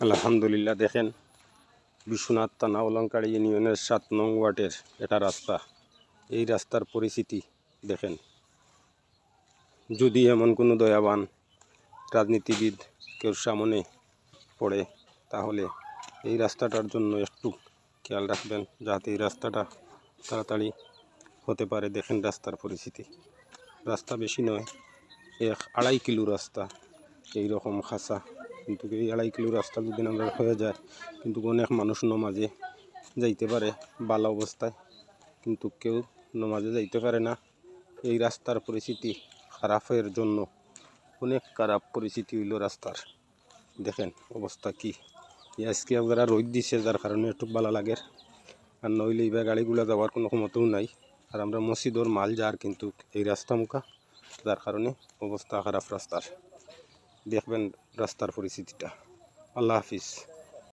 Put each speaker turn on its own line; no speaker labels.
আলহামদুলিল্লাহ, দেখেন বিশ্বনাথ থানা অলঙ্কারী ইউনিয়নের ৭ নং ওয়ার্ডের এটা রাস্তা। এই রাস্তার পরিস্থিতি দেখেন। যদি এমন কোনো দয়াবান রাজনীতিবিদ কেউ সামনে পড়ে তাহলে এই রাস্তাটার জন্য একটু খেয়াল রাখবেন, যাতে এই রাস্তাটা তাড়াতাড়ি হতে পারে। দেখেন রাস্তার পরিস্থিতি, রাস্তা বেশি নয়, ১.৫ কিলো রাস্তা এইরকম খাসা, কিন্তু এই ২.৫ কিলো রাস্তা যদি আমরা হয়ে যায়, কিন্তু অনেক মানুষ নমাজে যাইতে পারে ভালো অবস্থায়, কিন্তু কেউ নমাজে যাইতে পারে না। এই রাস্তার পরিস্থিতি খারাপের জন্য অনেক খারাপ পরিস্থিতি হইল রাস্তার। দেখেন অবস্থা কি। আজকে আপনারা রোদ দিছে, যার কারণে একটু ভালো লাগে, আর নইলে এইবার গাড়িগুলো যাওয়ার কোনো ক্ষমতাও নাই। আর আমরা মসজিদর মাল যার, কিন্তু এই রাস্তা মুখা, যার কারণে অবস্থা খারাপ রাস্তার। দেখবেন রাস্তার পরিস্থিতিটা। আল্লাহ হাফিজ।